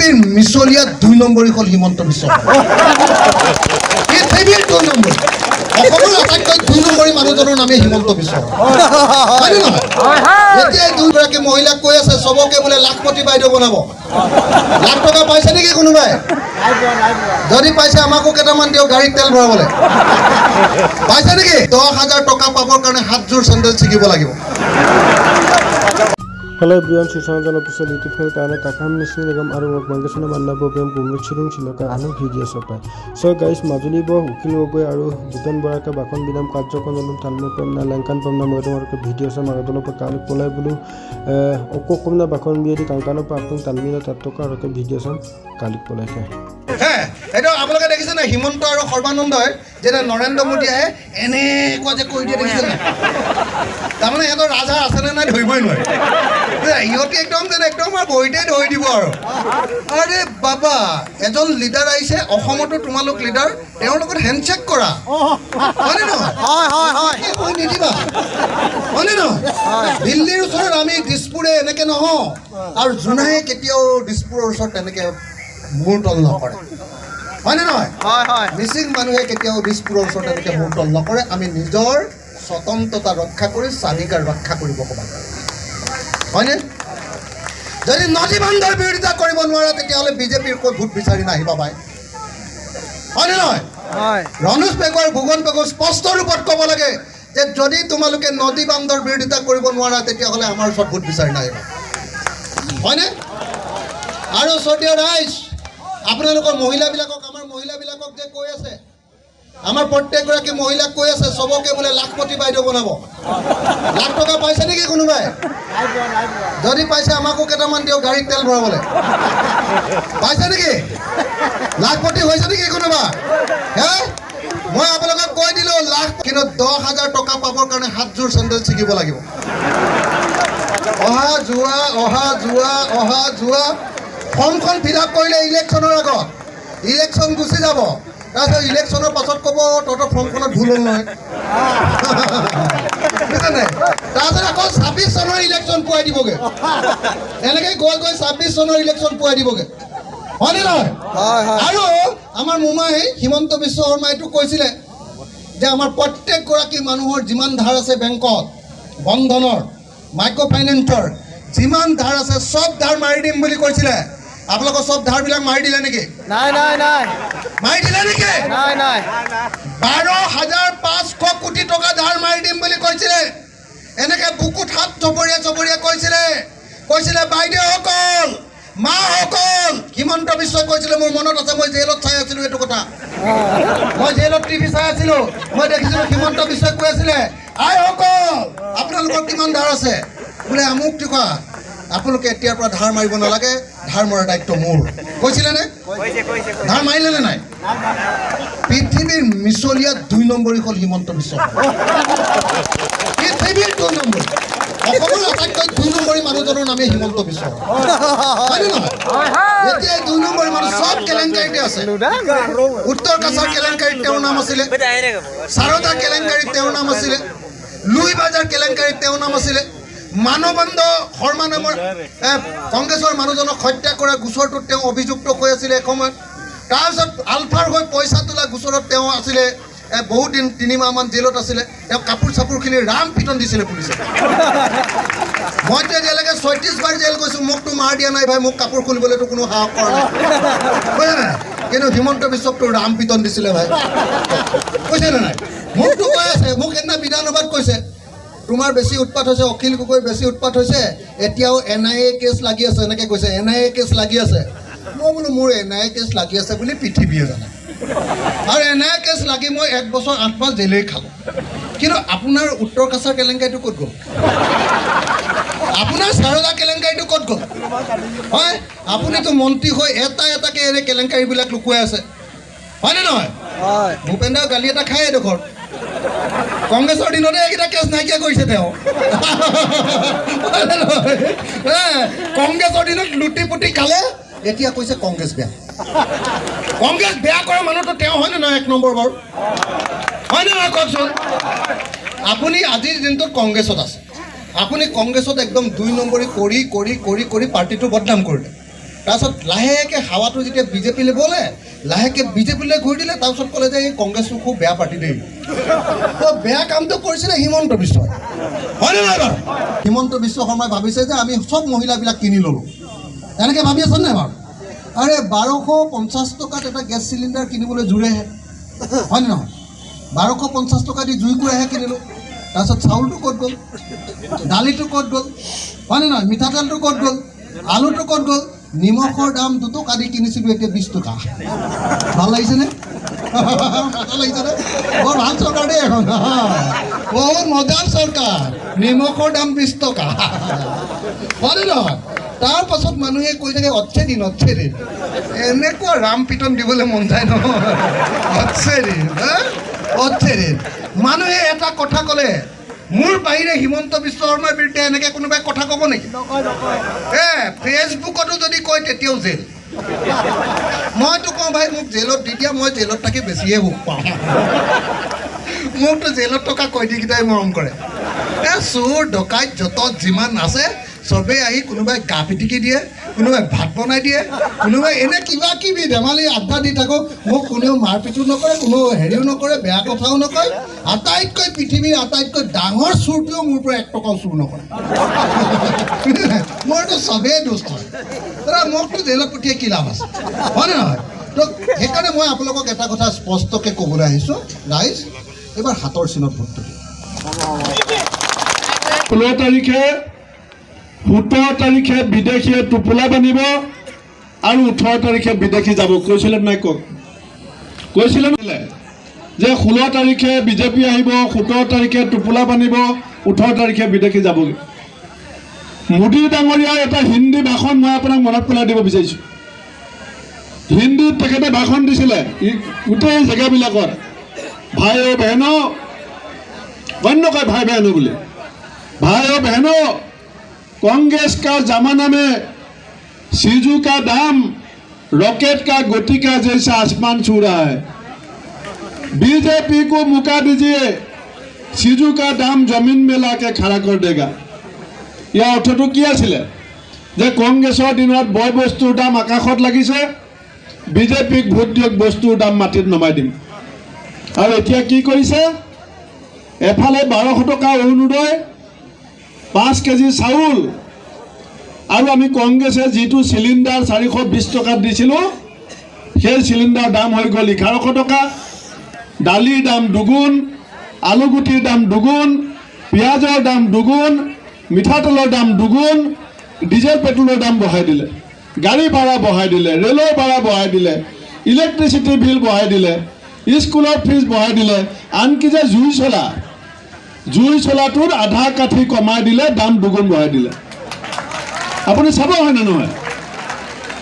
পৃথিবীৰ মিছলীয়া 2 নম্বৰী হ'ল হিমন্ত বিশ্ব পৃথিবীৰ 2 নম্বৰ অসমৰ আটাইতকৈ 2 নম্বৰী মানুহজনৰ নামে হিমন্ত বিশ্ব হয় নহয় এতিয়া দুগৰাকী মহিলাক কৈ আছে সবকে বোলে লাখপতি বাইদেউ বনাব লাখ টকা পাইছে নেকি কোনোবাই যদি পাইছে আমাকো কেইটামান দিও গাড়ীত তেল ভৰাবলে পাইছে নেকি 10,000 টকা পাবৰ কাৰণে হাতজোৰ চেণ্ডেল ছিকিব লাগিব Hello everyone, Susanjan official YouTube channel kana takam mission nigam aru mangashuna manna program gumrichirung chiloka anu video sopai. So guys, majuli bo ukil ogoi aru Bhutan Boraka bakon binam karjokonjom talme pemna lankan pemna modor ke video sa magadolo pakali polai bulu okokomna bakon biedi kankano papung talmina tattoka aru ke video sa kalik polai ke. এটা আপোনালোকে দেখিছে না হিমন্ত আৰু সৰ্বানন্দই যেনে নৰেন্দ্ৰ মোদী আহে এনে কোৱা যে কৈ দিয়ে দেখিছে না তাৰমানে এটো ৰাজা আছে না নাই ধৰিবই নোৱাৰে ইহঁতে একদম যেন একদম বহিতে ধৰি দিব আৰু আৰে বাবা এজন লিডাৰ আহিছে অসমতো তোমালোক লিডাৰ তেওঁৰ লগত হেণ্ডশেক কৰা হয়নে নহয় হয় কৈ নিদিবা হয়নে নহয় দিল্লীৰ ওচৰত আমি দিছপুৰে এনেকে নহওঁ আৰু জোনাই কেতিয়াও দিছপুৰৰ ওচৰত এনেকে মূৰতল নকৰে হয়নে নহয় হয় মিছিং মানুহে কেতিয়াও দিছপুৰৰ ওচৰত এনেকে মূৰতল নকৰে আমি নিজৰ স্বতন্ত্ৰতা ৰক্ষা কৰি স্বাধিকাৰ ৰক্ষা কৰিব ক'বা হয়নে যদি নদী বান্ধৰ বিৰোধিতা কৰিব নোৱাৰা তেতিয়াহ'লে বিজেপিৰ কৈ ভোট বিচাৰি নাহিবা ভাই হয়নে নহয় ৰণোজ পেগুৱাৰ ভূগন পেগুৰ স্পষ্ট ৰূপত ক'ব লাগে যে যদি তোমালোকে নদী বান্ধৰ বিৰোধিতা কৰিব নোৱাৰা তেতিয়াহ'লে আমাৰ ওচৰত ভোট বিচাৰি নাহিবা হয়নে আৰু সতীয় ৰাইজ আপোনালোকৰ মহিলাবিলাকক আমাৰ মহিলাবিলাকক যে কৈ আছে আমাৰ প্ৰত্যেকগৰাকী মহিলাক কৈ আছে সবকে বোলে লাখপতি বাইদেউ বনাব লাখ টকা পাইছে নেকি কোনোবাই যদি পাইছে আমাকো কেইটামান দিও গাড়ীত তেল ভৰাবলে পাইছে নেকি লাখপতি হৈছে নেকি কোনোবা হে মই আপোনালোকক কৈ দিলো লাখ কিন্তু 10,000 টকা পাবৰ কাৰণে হাতজোৰ চেণ্ডেল ছিকিব লাগিব অহা যোৱা ফৰ্মখন ফিল আপ কৰিলে ইলেকশ্যনৰ আগত ইলেকশ্যন গুচি যাব তাৰপিছত ইলেকশ্যনৰ পাছত ক'ব তহঁতৰ ফৰ্মখনত ভুল হ'ল নহয় তাৰপিছত আকৌ 26 চনৰ ইলেকশ্যন পুৱাই দিবগৈ এনেকৈ গৈ 26 চনৰ ইলেকশ্যন পুৱাই দিবগৈ হয়নে নহয় আৰু আমাৰ মোমাই হিমন্ত বিশ্ব শৰ্মাইটো কৈছিলে যে আমাৰ প্ৰত্যেকগৰাকী মানুহৰ যিমান ধাৰ আছে বেংকত বন্ধনৰ মাইক্ৰ' ফাইনেন্সৰ যিমান ধাৰ আছে সব ধাৰ মাৰি দিম বুলি কৈছিলে আপোনালোকৰ সব ধাৰবিলাক মাৰি দিলে নেকি নাই মাৰি দিলে নেকি নাই 12,500 কোটি টকা ধাৰ মাৰি দিম বুলি কৈছিলে এনেকৈ বুকুত হাত চবৰীয়া কৈছিলে বাইদেউসকল মাসকল হিমন্ত বিশ্বই কৈছিলে মোৰ মনত আছে মই জেলত চাই আছিলোঁ এইটো কথা মই জেলত টিভি চাই আছিলোঁ মই দেখিছিলোঁ হিমন্ত বিশ্বই কৈ আছিলে আইসকল আপোনালোকৰ কিমান ধাৰ আছে বোলে আমুক টকা আপোনালোকে এতিয়াৰ পৰা ধাৰ মাৰিব নালাগে ধাৰ মৰাৰ দায়িত্ব মোৰ কৈছিলে নে ধাৰ মাৰিলে নে নাই পৃথিৱীৰ মিছলীয়া 2 নম্বৰী হ'ল হিমন্ত বিশ্ব পৃথিৱীৰ 2 নম্বৰ অসমৰ আটাইতকৈ 2 নম্বৰী মানুহজনৰ নামে হিমন্ত বিশ্ব হয়নে নহয় এতিয়া 2 নম্বৰী মানুহ সব কেলেংকাৰীতে আছে উত্তৰ কাছাৰ কেলেংকাৰীত তেওঁৰ নাম আছিলে সাৰদা কেলেংকাৰীত তেওঁৰ নাম আছিলে লুই বাজাৰ কেলেংকাৰীত তেওঁৰ নাম আছিলে মানবন্ধ শৰ্মা নামৰ কংগ্ৰেছৰ মানুহজনক হত্যা কৰা গোচৰটোত তেওঁ অভিযুক্ত হৈ আছিলে এসময়ত তাৰপিছত আলফাৰ হৈ পইচা তোলা গোচৰত তেওঁ আছিলে বহুত দিন 3 মাহমান জেলত আছিলে তেওঁ কাপোৰ চাপোৰখিনি ৰাম পিটন দিছিলে পুলিচে মইতো এতিয়ালৈকে 36 বাৰ জেল গৈছোঁ মোকতো মাৰ দিয়া নাই ভাই মোক কাপোৰ খুলিবলৈতো কোনো সাহস কৰা নাই বুজিছে নাই কিন্তু হিমন্ত বিশ্বকতো ৰাম পিটন দিছিলে ভাই কৈছে নাই মোকতো কৈ আছে মোক এদিনা বিধানসভাত কৈছে তোমাৰ বেছি উৎপাত হৈছে অখিল গগৈ বেছি উৎপাত হৈছে এতিয়াও NIA কেছ লাগি আছে এনেকৈ কৈছে NIA কেছ লাগি আছে মই বোলো মোৰ NIA কেছ লাগি আছে বুলি পৃথিৱীয়ে জানে আৰু NIA কেছ লাগি মই 1 বছৰ 8 মাহ জেলেই খালোঁ কিন্তু আপোনাৰ উত্তৰ কাছাৰ কেলেংকাৰীটো ক'ত গ'ল আপোনাৰ সাৰদা কেলেংকাৰীটো ক'ত গ'ল হয় আপুনিতো মন্ত্ৰী হৈ এটাকে এনে কেলেংকাৰীবিলাক লুকুৱাই আছে হয়নে নহয় ভূপেন্দ্ৰ গালি এটা খায় এডোখৰ কংগ্ৰেছৰ দিনতে এইকেইটা কেছ নাইকিয়া কৰিছে তেওঁ কংগ্ৰেছৰ দিনত লুটি পুটি খালে এতিয়া কৈছে কংগ্ৰেছ বেয়া কৰা মানুহটো তেওঁ হয়নে নহয় 1 নম্বৰ বাৰু হয়নে নহয় কওকচোন আপুনি আজিৰ দিনটোত কংগ্ৰেছত আছে আপুনি কংগ্ৰেছত একদম 2 নম্বৰী কৰি পাৰ্টিটো বদনাম কৰিলে তাৰপিছত লাহেকৈ হাৱাটো যেতিয়া বিজেপিলৈ বলে লাহেকৈ বিজেপিলৈ ঘূৰি দিলে তাৰপিছত ক'লে যে এই কংগ্ৰেছটো খুব বেয়া পাৰ্টি দেই বেয়া কামটো কৰিছিলে হিমন্ত বিশ্বই হয়নে নাই বাৰু হিমন্ত বিশ্ব শৰ্মাই ভাবিছে যে আমি চব মহিলাবিলাক কিনি ল'লোঁ এনেকৈ ভাবি আছেনে নাই বাৰু আৰে 1250 টকাত এটা গেছ চিলিণ্ডাৰ কিনিবলৈ জোৰেহে হয়নে নহয় 1250 টকা দি জুই কুৰাহে কিনিলোঁ তাৰপিছত চাউলটো ক'ত গ'ল দালিটো ক'ত গ'ল হয়নে নহয় মিঠাতেলটো ক'ত গ'ল আলুটো ক'ত গ'ল নিমখৰ দাম 2 টকা দি কিনিছিলোঁ এতিয়া 20 টকা ভাল লাগিছেনে মজা লাগিছেনে বৰ ভাল চৰকাৰ দেই এখন বহুত মজাৰ চৰকাৰ নিমখৰ দাম 20 টকা হয়নে নহয় তাৰ পাছত মানুহে কৈ থাকে অচ্ছে দিন এনেকুৱা ৰাম পিটন দিবলৈ মন যায় নহয় অচ্ছে দিন মানুহে এটা কথা ক'লে মোৰ বাহিৰে হিমন্ত বিশ্ব শৰ্মাৰ বিৰুদ্ধে এনেকৈ কোনোবাই কথা ক'ব নেকি ফেচবুকতো যদি কয় তেতিয়াও জেল মইতো কওঁ ভাই মোক জেলত দি দিয়া মই জেলত থাকি বেছিহে সুখ পাওঁ মোকতো জেলত থকা কয়দীকেইটাই মৰম কৰে চোৰ ডকাইত য'ত যিমান আছে চবেই আহি কোনোবাই গা পিটিকি দিয়ে কোনোবাই ভাত বনাই দিয়ে কোনোবাই এনে কিবা কিবি ধেমালি আড্ডা দি থাকোঁ মোক কোনেও মাৰপিটো নকৰে কোনেও হেৰিও নকৰে বেয়া কথাও নকয় আটাইতকৈ পৃথিৱীৰ আটাইতকৈ ডাঙৰ চোৰটোৱেও মোৰ পৰা 1 টকাও চুৰ নকৰে মোৰতো চবেই দুষ্ট হয় মোকতো জেলত পঠিয়াই কি লাভ আছে হয়নে নহয় তো সেইকাৰণে মই আপোনালোকক এটা কথা স্পষ্টকৈ ক'বলৈ আহিছোঁ ৰাইজ এইবাৰ হাতৰ চিনত ভোটটো দিয়ক 16 তাৰিখে 17 তাৰিখে বিদেশীয়ে টোপোলা বান্ধিব আৰু 18 তাৰিখে বিদেশী যাব কৈছিলে নাই কওক কৈছিলে যে 16 তাৰিখে বিজেপি আহিব 17 তাৰিখে টোপোলা বান্ধিব 18 তাৰিখে বিদেশী যাবগৈ মোদী ডাঙৰীয়াৰ এটা হিন্দী ভাষণ মই আপোনাক মনত পেলাই দিব বিচাৰিছোঁ হিন্দীত তেখেতে ভাষণ দিছিলে গোটেই জেগাবিলাকত ভাই অ' বহনো বন্ধ কয় ভাই বহনো বুলি भाई और बहनों कांग्रेस का जमाना में सीजू का दाम रॉकेट का गति का जैसा आसमान छू रहा है बीजेपी को मुका दीजिए सीजू का दाम जमीन में लाके खड़ा कर देगा यह अर्थটো কি আছিল যে কংগ্ৰেছৰ দিনত বয় বস্তুৰ দাম আকাশত লাগিছে বিজেপিক ভোট দিয়ক বস্তুৰ দাম মাটিত নমাই দিম আৰু এতিয়া কি কৰিছে এফালে 1200 টকা অৰুণোদয় 5 কেজি চাউল আৰু আমি কংগ্ৰেছে যেটো সিলিন্ডাৰ 420 টকা দিছিলো সেই সিলিন্ডাৰ দাম হৈ গল 1100 টকা দালিৰ দাম দুগুণ আলু গুটিৰ দাম দুগুণ পিয়াজৰ দাম দুগুণ মিঠাতেলৰ দাম দুগুণ ডিজেল পেট্ৰলৰ দাম বঢ়াই দিলে গাড়ী ভাড়া বঢ়াই দিলে ৰেলৰ ভাড়া বঢ়াই দিলে ইলেক্ট্ৰিচিটি বিল বঢ়াই দিলে স্কুলৰ ফিজ বঢ়াই দিলে আনকি যে জুই চলাটোৰ আধা কাঠি কমাই দিলে দাম দুগুণ বঢ়াই দিলে আপুনি চাব হয় না নহয়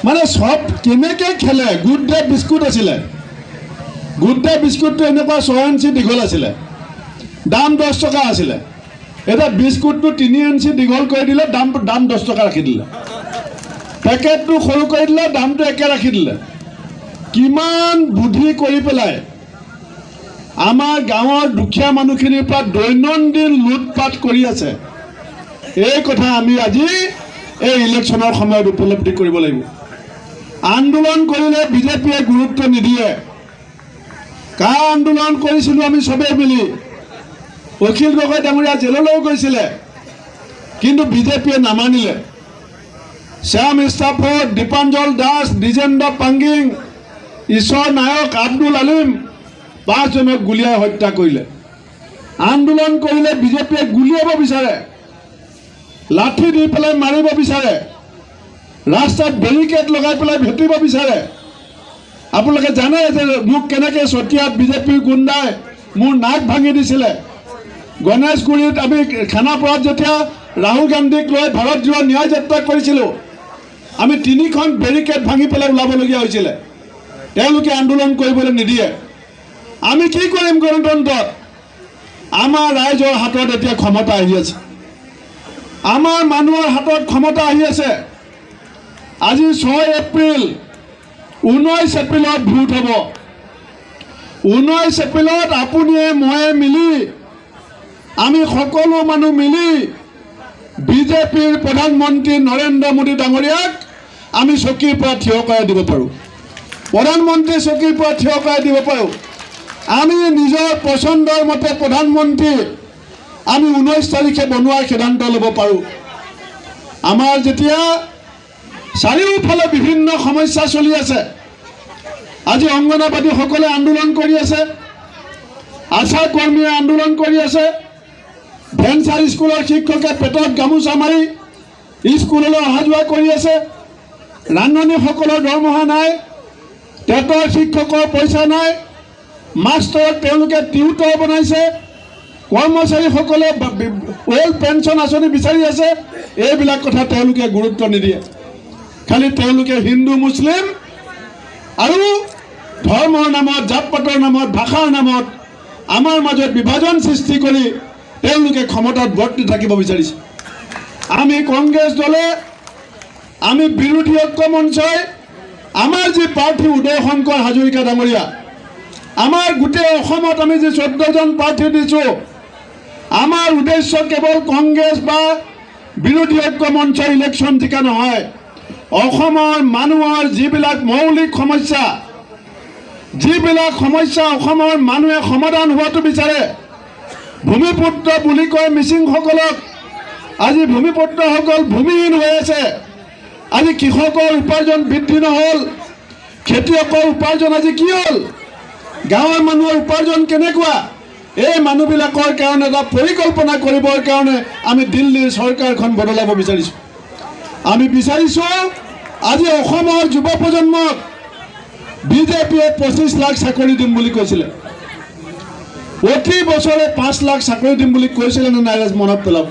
মানে সব কেনেকে খেলে গুড ডে বিস্কুট আছিলে গুড ডে বিস্কুটটো এনেকুৱা 6 ইঞ্চি দীঘল আছিলে দাম 10 টকা আছিলে এটা বিস্কুটটো 3 ইঞ্চি দীঘল কৰি দিলে দাম 10 টকা ৰাখি দিলে পেকেটটো সৰু কৰি দিলে দামটো একে ৰাখি দিলে কিমান বুদ্ধি কৰি পেলাই আমাৰ গাঁৱৰ দুখীয়া মানুহখিনিৰ পৰা দৈনন্দিন লুটপাট কৰি আছে এই কথা আমি আজি এই ইলেকশ্যনৰ সময়ত উপলব্ধি কৰিব লাগিব আন্দোলন কৰিলে বিজেপিয়ে গুৰুত্ব নিদিয়ে কা আন্দোলন কৰিছিলো আমি সবে মিলি অখিল গগৈ ডাঙৰীয়া জেললৈ গৈছিলে কিন্তু বিজেপিয়ে নামানিলে শ্যাম ইস্তাফৰ দীপাঞ্জল দাস দ্বিজেন্দ্ৰ পাংগিং ঈশ্বৰ নায়ক আব্দুল আলিম 5 জনক গুলিয়াই হত্যা কৰিলে আন্দোলন কৰিলে বিজেপিয়ে গুলিয়াব বিচাৰে লাঠি দি পেলাই মাৰিব বিচাৰে ৰাস্তাত বেৰিকেড লগাই পেলাই ভেটিব বিচাৰে আপোনালোকে জানে যে মোক কেনেকৈ সতিয়াত বিজেপিৰ গুণ্ডাই মোৰ নাক ভাঙি দিছিলে গণেশগুৰিত আমি খানাপাৰাত যেতিয়া ৰাহুল গান্ধীক লৈ ভাৰত জোৰা ন্যায় যাত্ৰা কৰিছিলোঁ আমি 3খন বেৰিকেড ভাঙি পেলাই ওলাবলগীয়া হৈছিলে তেওঁলোকে আন্দোলন কৰিবলৈ নিদিয়ে আমি কি কৰিম গণতন্ত্ৰত আমাৰ ৰাইজৰ হাতত এতিয়া ক্ষমতা আহি আছে আমাৰ মানুহৰ হাতত ক্ষমতা আহি আছে আজি 6 এপ্ৰিল 19 এপ্ৰিলত ভোট হ'ব 19 এপ্ৰিলত আপুনিয়ে মই মিলি আমি সকলো মানুহ মিলি বিজেপিৰ প্ৰধানমন্ত্ৰী নৰেন্দ্ৰ মোদী ডাঙৰীয়াক আমি চকীৰ পৰা থিয় কৰাই দিব পাৰোঁ, প্ৰধানমন্ত্ৰী চকীৰ পৰা থিয় কৰাই দিব পাৰোঁ। আমি নিজৰ পচন্দৰ মতে প্ৰধানমন্ত্ৰী আমি 19 তাৰিখে বনোৱাৰ সিদ্ধান্ত ল'ব পাৰোঁ। আমাৰ যেতিয়া চাৰিওফালে বিভিন্ন সমস্যা চলি আছে, আজি অংগনবাদীসকলে আন্দোলন কৰি আছে, আশা কৰ্মীয়ে আন্দোলন কৰি আছে, ভেঞ্চাৰ স্কুলৰ শিক্ষকে পেটত গামোচা মাৰি স্কুললৈ অহা যোৱা কৰি আছে, ৰান্ধনীসকলৰ দৰমহা নাই, টেটৰ শিক্ষকৰ পইচা নাই, মাষ্টৰক তেওঁলোকে টিউটৰ বনাইছে, কৰ্মচাৰীসকলে অল্ড পেঞ্চন আঁচনি বিচাৰি আছে। এইবিলাক কথা তেওঁলোকে গুৰুত্ব নিদিয়ে। খালি তেওঁলোকে হিন্দু মুছলিম আৰু ধৰ্মৰ নামত, জাত পাতৰ নামত, ভাষাৰ নামত আমাৰ মাজত বিভাজন সৃষ্টি কৰি তেওঁলোকে ক্ষমতাত বৰ্তি থাকিব বিচাৰিছে। আমি কংগ্ৰেছ দলে, আমি বিৰোধী ঐক্য মঞ্চই আমাৰ যি প্ৰাৰ্থী উদয় শংকৰ হাজৰিকা ডাঙৰীয়া, আমাৰ গোটেই অসমত আমি যে 14জন প্ৰাৰ্থী দিছোঁ, আমাৰ উদ্দেশ্য কেৱল কংগ্ৰেছ বা বিৰোধী ঐক্য মঞ্চৰ ইলেকশ্যন জিকা নহয়। অসমৰ মানুহৰ যিবিলাক মৌলিক সমস্যা, অসমৰ মানুহে সমাধান হোৱাটো বিচাৰে। ভূমিপুত্ৰ বুলি কয় মিচিংসকলক, আজি ভূমিপুত্ৰসকল ভূমিহীন হৈ আছে। আজি কৃষকৰ উপাৰ্জন বৃদ্ধি নহ'ল, খেতিয়কৰ উপাৰ্জন আজি কি হ'ল, গাঁৱৰ মানুহৰ উপাৰ্জন কেনেকুৱা? এই মানুহবিলাকৰ কাৰণে এটা পৰিকল্পনা কৰিবৰ কাৰণে আমি দিল্লীৰ চৰকাৰখন বদলাব বিচাৰিছোঁ। আমি বিচাৰিছোঁ আজি অসমৰ যুৱ প্ৰজন্মক বিজেপিয়ে 25 লাখ চাকৰি দিম বুলি কৈছিলে, প্ৰতি বছৰে 5 লাখ চাকৰি দিম বুলি কৈছিলে নে নাই? মনত পেলাব।